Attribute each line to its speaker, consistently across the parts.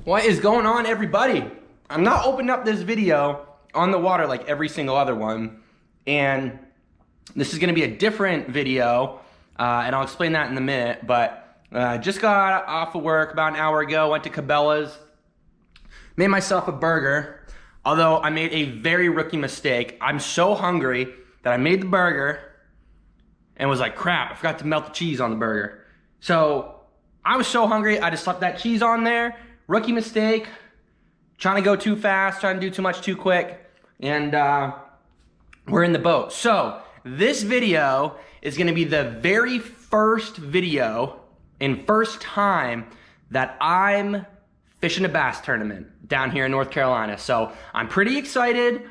Speaker 1: What is going on, everybody? I'm not opening up this video on the water like every single other one, and this is gonna be a different video, and I'll explain that in a minute, but just got off of work about an hour ago, went to Cabela's, made myself a burger, although I made a very rookie mistake. I'm so hungry that I made the burger and was like, crap, I forgot to melt the cheese on the burger. So I was so hungry, I just slapped that cheese on there. Rookie mistake, trying to go too fast, trying to do too much too quick, and we're in the boat. So this video is gonna be the very first video and first time that I'm fishing a bass tournament down here in North Carolina. So I'm pretty excited.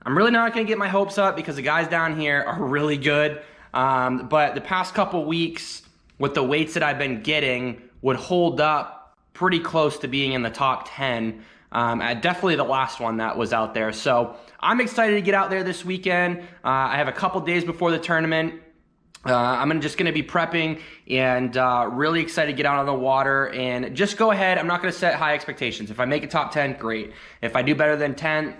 Speaker 1: I'm really not gonna get my hopes up because the guys down here are really good. But the past couple weeks with the weights that I've been getting would hold up pretty close to being in the top 10. Definitely the last one that was out there. So I'm excited to get out there this weekend. I have a couple days before the tournament. I'm just gonna be prepping and really excited to get out on the water and just go ahead. I'm not gonna set high expectations. If I make a top 10, great. If I do better than 10,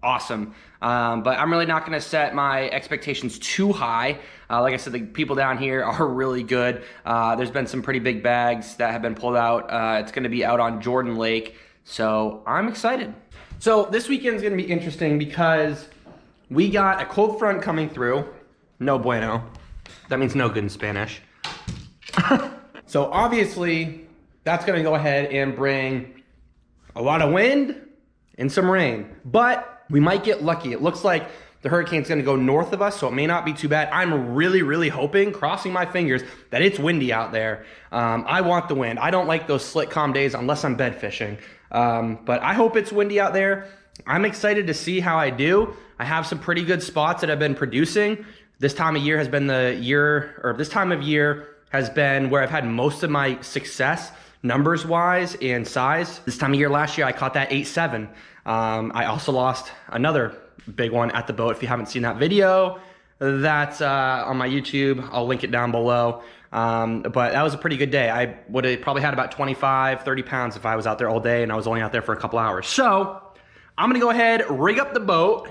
Speaker 1: awesome. But I'm really not gonna set my expectations too high. Like I said, the people down here are really good. There's been some pretty big bags that have been pulled out. It's gonna be out on Jordan Lake. So I'm excited. So this weekend's gonna be interesting because we got a cold front coming through. No bueno. That means no good in Spanish. So obviously that's gonna go ahead and bring a lot of wind and some rain, but we might get lucky. It looks like the hurricane's gonna go north of us, so it may not be too bad. I'm really, really hoping, crossing my fingers, that it's windy out there. I want the wind. I don't like those slick, calm days unless I'm bed fishing. But I hope it's windy out there. I'm excited to see how I do. I have some pretty good spots that I've been producing. This time of year has been this time of year has been where I've had most of my success, numbers-wise and size. This time of year last year, I caught that 8.7. I also lost another big one at the boat. If you haven't seen that video, that's on my YouTube. I'll link it down below. But that was a pretty good day. I would have probably had about 25, 30 pounds if I was out there all day and I was only out there for a couple hours. So I'm gonna go ahead, rig up the boat,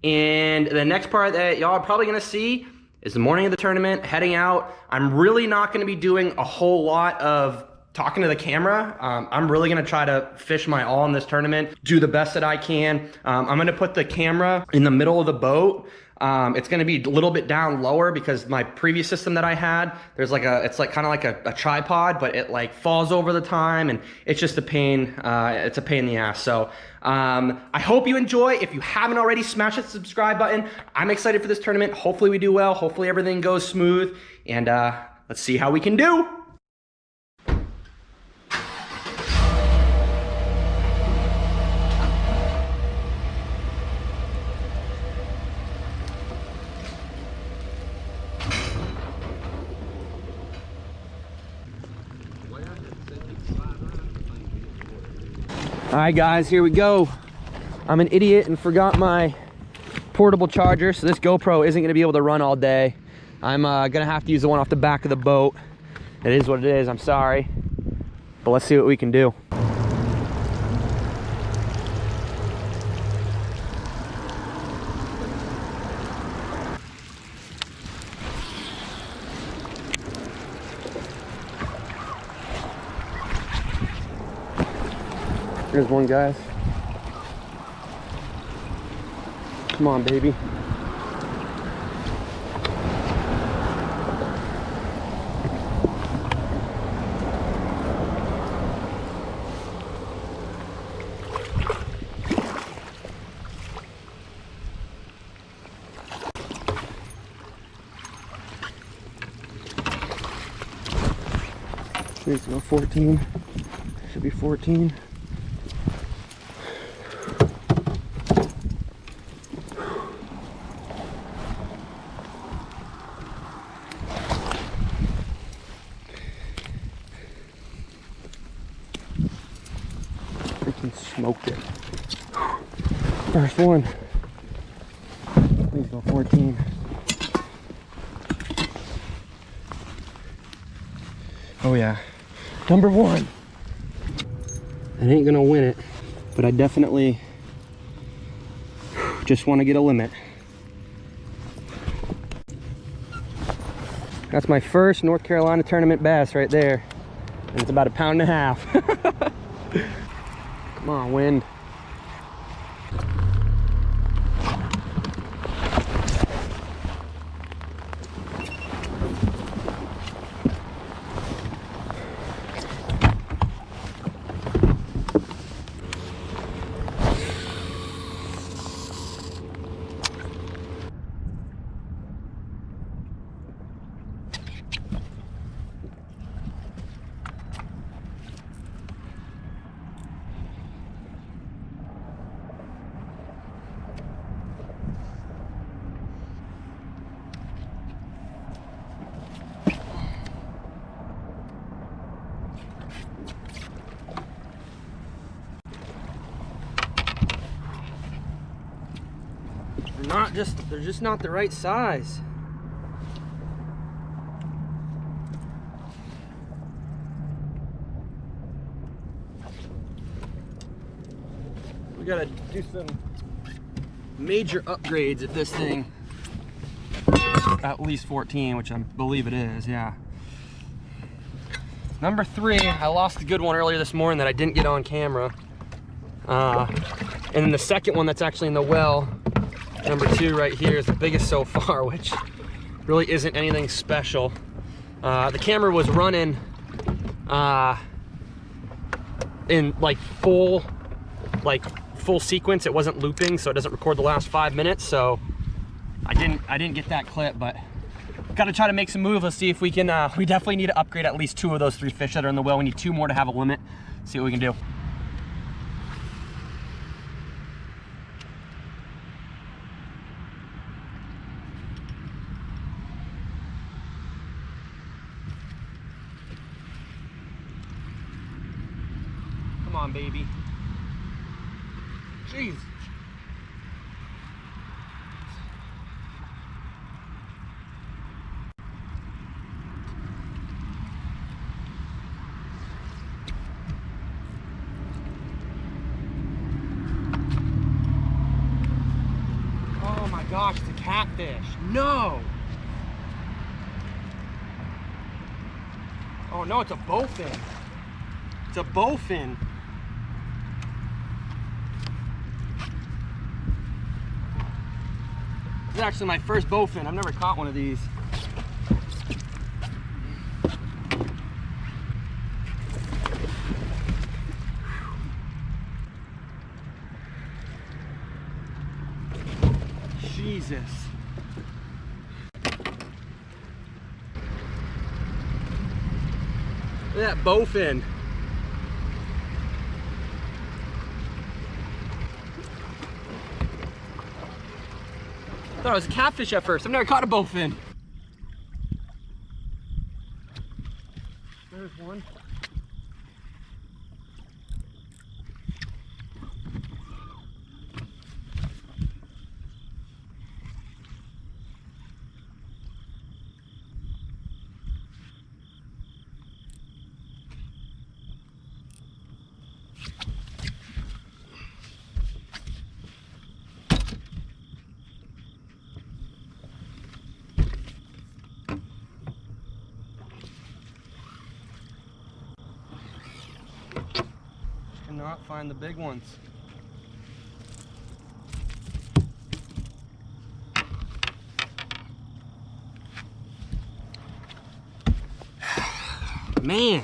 Speaker 1: and the next part that y'all are probably gonna see is the morning of the tournament, heading out. I'm really not gonna be doing a whole lot of talking to the camera. I'm really gonna try to fish my all in this tournament, do the best that I can. I'm gonna put the camera in the middle of the boat. It's gonna be a little bit down lower because my previous system that I had, there's like it's like kind of like a tripod, but it like falls over the time and it's just a pain. It's a pain in the ass. So I hope you enjoy. If you haven't already, smash that subscribe button. I'm excited for this tournament. Hopefully we do well. Hopefully everything goes smooth, and let's see how we can do. All right, guys, here we go. I'm an idiot and forgot my portable charger, so this GoPro isn't gonna be able to run all day. I'm gonna have to use the one off the back of the boat. It is what it is, I'm sorry. But let's see what we can do. Here's one, guys. Come on, baby. Let's go 14. Should be 14. Smoked it. First one. Please go 14. Oh yeah. Number one. I ain't gonna win it, but I definitely just want to get a limit. That's my first North Carolina tournament bass right there. And it's about 1.5 pounds. Come on, wind. They're just not the right size. We gotta do some major upgrades at this thing. At least 14, which I believe it is, yeah. Number 3, I lost a good one earlier this morning that I didn't get on camera. And then the second one that's actually in the well, number 2 right here, is the biggest so far, which really isn't anything special. The camera was running in like full sequence. It wasn't looping, so it doesn't record the last 5 minutes. So I didn't get that clip, but got to try to make some moves. Let's see if we can. We definitely need to upgrade at least 2 of those 3 fish that are in the well. We need 2 more to have a limit. See what we can do. Come on, baby. Jeez. Oh my gosh, it's a catfish. No. Oh no, it's a bowfin. It's a bowfin. This is actually my first bowfin. I've never caught one of these. Jesus. Look at that bowfin. I thought it was a catfish at first. I've never caught a bowfin. There's one. Cannot find the big ones. Man,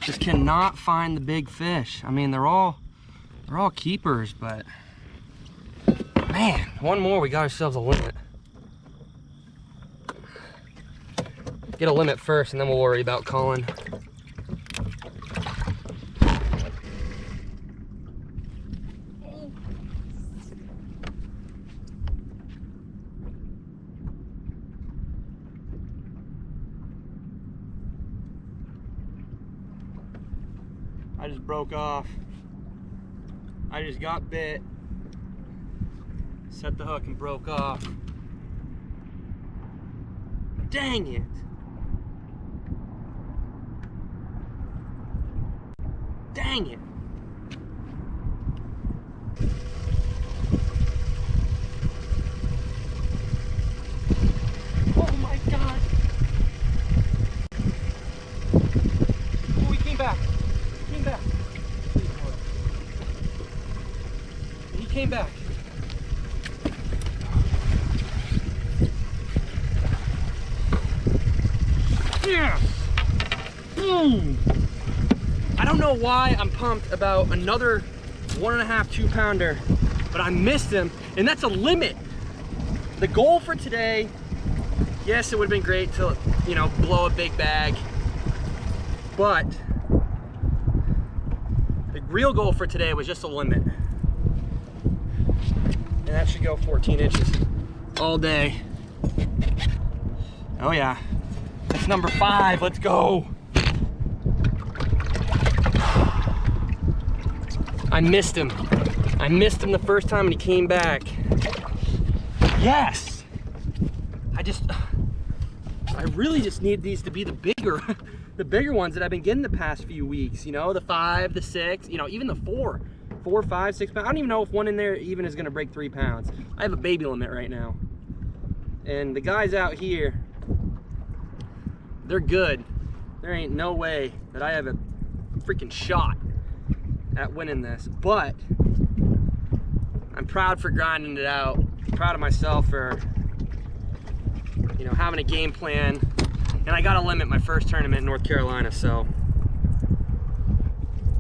Speaker 1: just cannot find the big fish. I mean, they're all keepers, but man, one more, we got ourselves a limit. Get a limit first, and then we'll worry about calling. I just broke off. I just got bit, set the hook and broke off. Dang it. Dang it. came back. Yes! I don't know why I'm pumped about another 1.5, 2 pounder, but I missed him, and that's a limit. The goal for today, yes, it would have been great to, you know, blow a big bag, but the real goal for today was just a limit. And that should go 14 inches all day. Oh yeah, that's number 5, let's go. I missed him. I missed him the first time and he came back. Yes! I really just need these to be the bigger, the bigger ones that I've been getting the past few weeks. You know, the 5, the 6, you know, even the 4, 5, 6 pounds. I don't even know if one in there even is gonna break 3 pounds. I have a baby limit right now. And the guys out here, they're good. There ain't no way that I have a freaking shot at winning this, but I'm proud for grinding it out. I'm proud of myself for, you know, having a game plan. And I got to limit my first tournament in North Carolina, so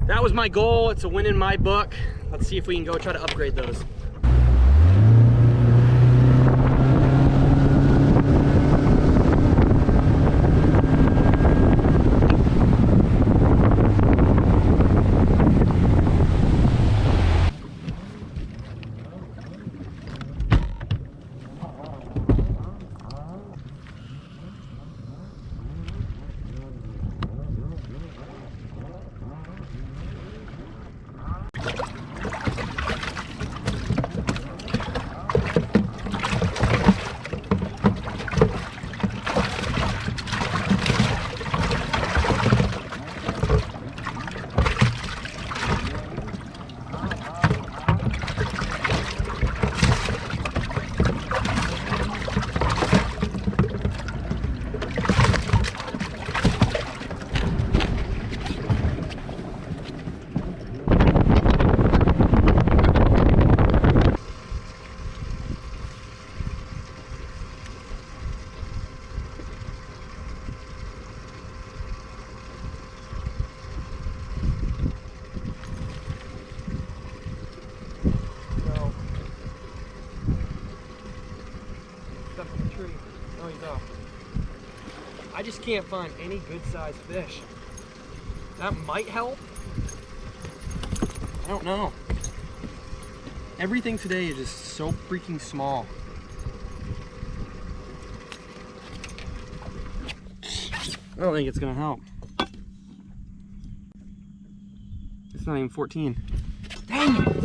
Speaker 1: that was my goal. It's a win in my book. Let's see if we can go try to upgrade those. I just can't find any good sized fish. That might help. I don't know. Everything today is just so freaking small. I don't think it's gonna help. It's not even 14. Dang it!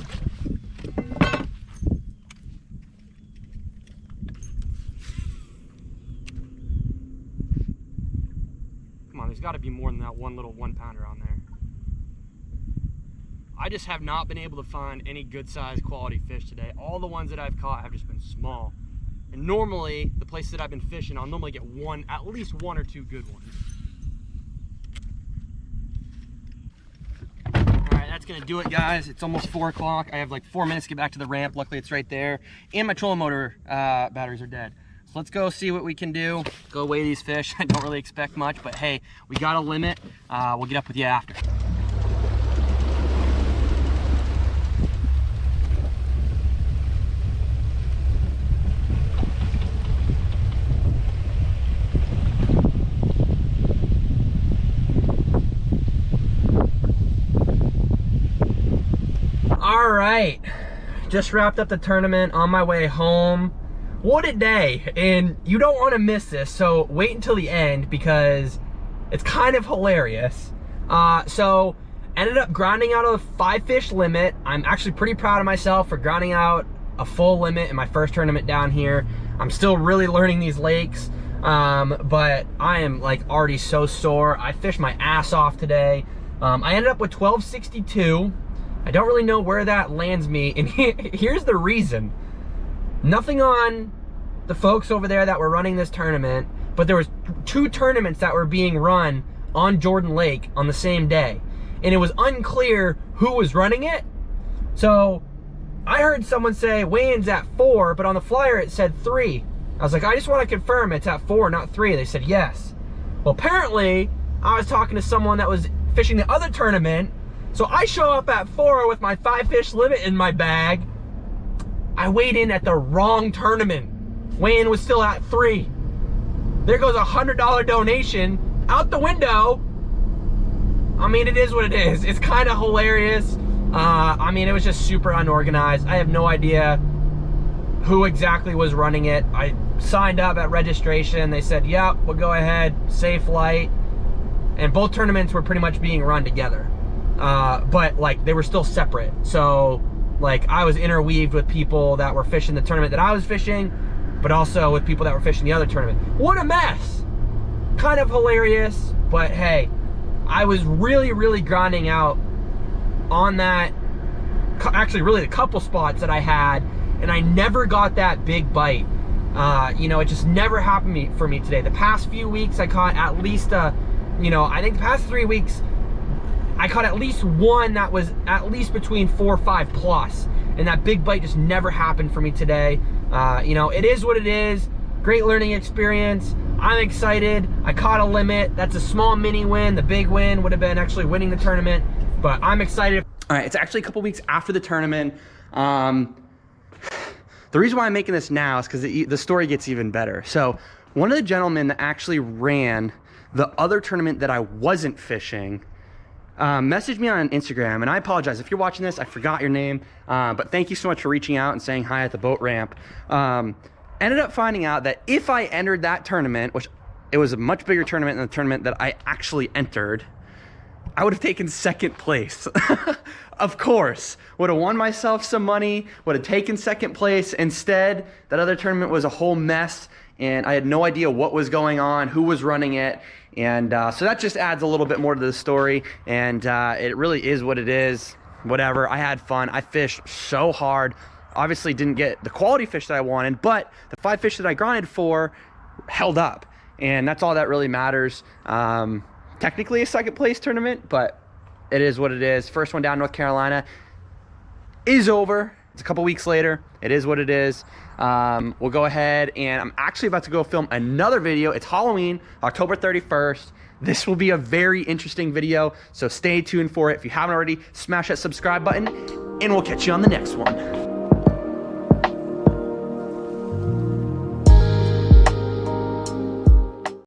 Speaker 1: There's got to be more than that one little 1 pounder on there. I just have not been able to find any good sized quality fish today. All the ones that I've caught have just been small. And normally, the places that I've been fishing, I'll normally get at least one or two good ones. All right, that's gonna do it, guys. It's almost 4 o'clock. I have like 4 minutes to get back to the ramp. Luckily, it's right there. And my trolling motor batteries are dead. So let's go see what we can do. Go weigh these fish. I don't really expect much, but hey, we got a limit. We'll get up with you after. All right, just wrapped up the tournament on my way home. What a day, and you don't want to miss this, so wait until the end because it's kind of hilarious. So ended up grinding out a 5 fish limit. I'm actually pretty proud of myself for grinding out a full limit in my first tournament down here. I'm still really learning these lakes, but I am like already so sore. I fished my ass off today. I ended up with 1262. I don't really know where that lands me, and here's the reason. Nothing on the folks over there that were running this tournament, but there was 2 tournaments that were being run on Jordan Lake on the same day. And it was unclear who was running it. So
Speaker 2: I heard someone say weigh-in's at 4, but on the flyer it said 3. I was like, I just want to confirm it's at 4, not 3. They said yes. Well, apparently, I was talking to someone that was fishing the other tournament, so I show up at 4 with my 5-fish limit in my bag. I weighed in at the wrong tournament. Weigh-in was still at 3. There goes a $100 donation out the window. I mean, it is what it is. It's kind of hilarious. I mean, it was just super unorganized. I have no idea who exactly was running it. I signed up at registration. They said, yep, we'll go ahead, safelight. And both tournaments were pretty much being run together. But like, they were still separate. So like, I was interweaved with people that were fishing the tournament that I was fishing, but also with people that were fishing the other tournament. What a mess. Kind of hilarious, but hey, I was really, really grinding out on that, actually really the couple spots that I had, and I never got that big bite. You know, it just never happened for me today. The past few weeks I caught at least you know, I think the past 3 weeks I caught at least one that was at least between 4 or 5 plus, and that big bite just never happened for me today. You know, it is what it is. Great learning experience. I'm excited. I caught a limit. That's a small mini win. The big win would have been actually winning the tournament, but I'm excited. All right, it's actually a couple weeks after the tournament. The reason why I'm making this now is because the story gets even better. So one of the gentlemen that actually ran the other tournament that I wasn't fishing messaged me on Instagram, and I apologize if you're watching this, I forgot your name, but thank you so much for reaching out and saying hi at the boat ramp. Ended up finding out that if I entered that tournament, which it was a much bigger tournament than the tournament that I actually entered, I would have taken second place. Of course, would have won myself some money, would have taken second place. Instead, that other tournament was a whole mess, and I had no idea what was going on, who was running it, and so that just adds a little bit more to the story, and it really is what it is. Whatever, I had fun. I fished so hard. Obviously didn't get the quality fish that I wanted, but the 5 fish that I grinded for held up, and that's all that really matters. Technically a second place tournament, but it is what it is. First one down North Carolina is over. It's a couple weeks later. It is what it is. We'll go ahead, and I'm actually about to go film another video. It's Halloween, October 31st. This will be a very interesting video, so stay tuned for it. If you haven't already, smash that subscribe button, and we'll catch you on the next one.